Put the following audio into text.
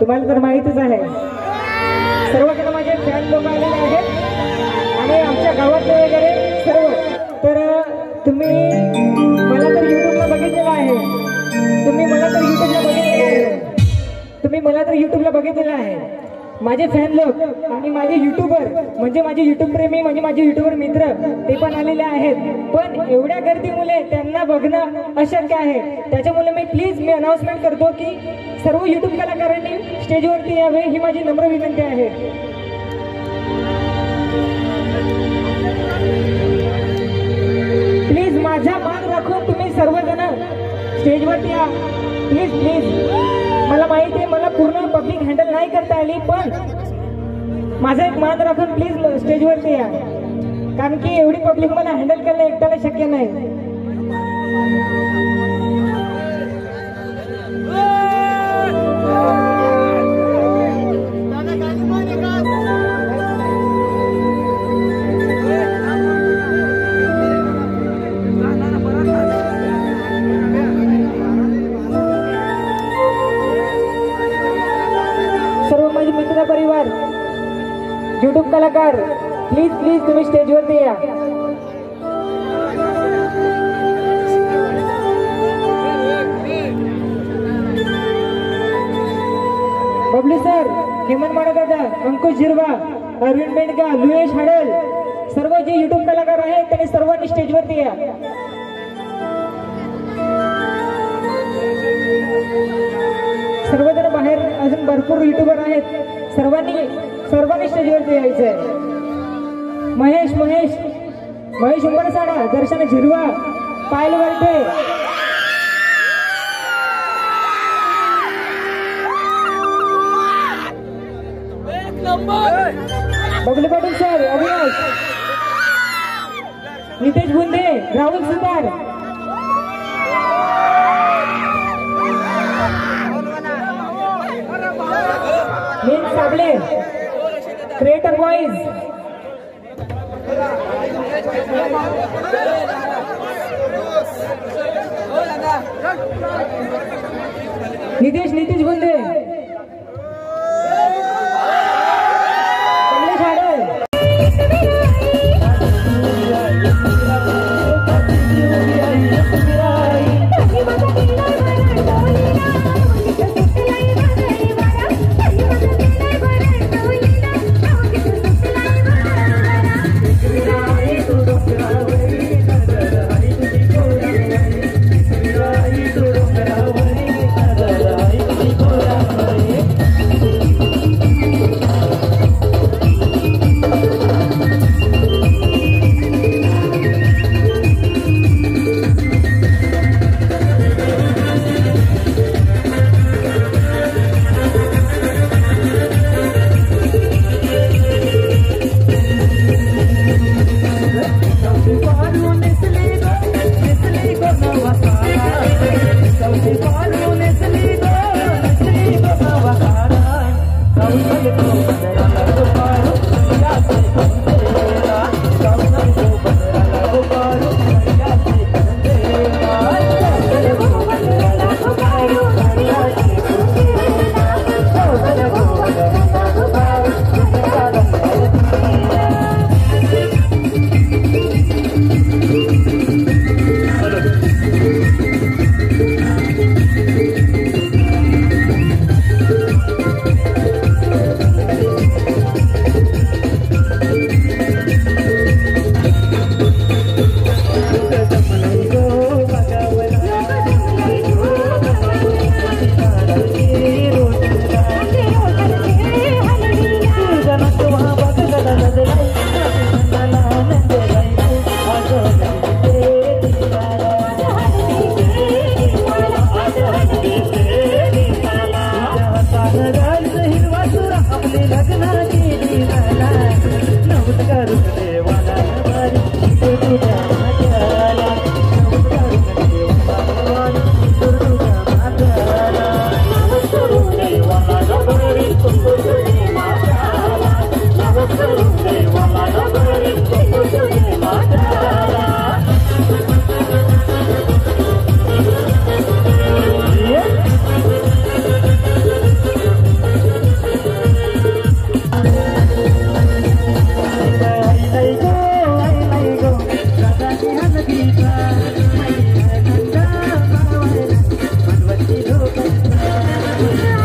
तुम्हाला तर माहितीच आहे, सर्वजण माझे फॅन लोक आलेले आहेत आणि आमच्या गावातले वगैरे सर्व. तर तुम्ही मला तर युट्यूबला बघितलेलं आहे, तुम्ही मला तर युट्यूबला बघितलेलं आहे. माझे फॅन लोक आणि माझे युट्यूबर म्हणजे माझे युट्यूब प्रेमी म्हणजे माझे युट्यूबर मित्र ते पण आलेले आहेत. पण एवढ्या गर्दीमुळे त्यांना बघणं अशक्य आहे. त्याच्यामुळे मी अनाउन्समेंट करतो की सर्व युट्यूब कलाकारांनी स्टेजवरती यावे ही माझी नम्र विनंती आहे. प्लीज माझा मान राखून तुम्ही सर्वजण स्टेजवरती या. Please please. मला माहिती आहे मला पूर्ण पब्लिक हँडल नाही करता आली, पण माझा एक मान राखून प्लीज स्टेजवरती या, कारण की एवढी पब्लिक मला हँडल करणं एकट्याला शक्य नाही. मित्र परिवार युट्यूब कलाकार प्लीज प्लीज तुम्ही स्टेजवरती या. बबलू सर, हेमंत माडदादा, अंकुश झिरवा, अरविंद बेंडका, लुएश हाडल, सर्व जे युट्यूब कलाकार आहेत त्यांनी सर्वांनी स्टेजवरती या. सर्वजण बाहेर अजून भरपूर युट्यूबर आहेत, सर्वांनी स्टेजवरती यायचंय. Mahesh Umbarsada, Darshan Zirwa, Payal Varte, Bablu Patil sir, Avinash, Nitesh Bunde, Rahul Sutar, Sable, creator voice, Nitesh Bunde, Hallelujah.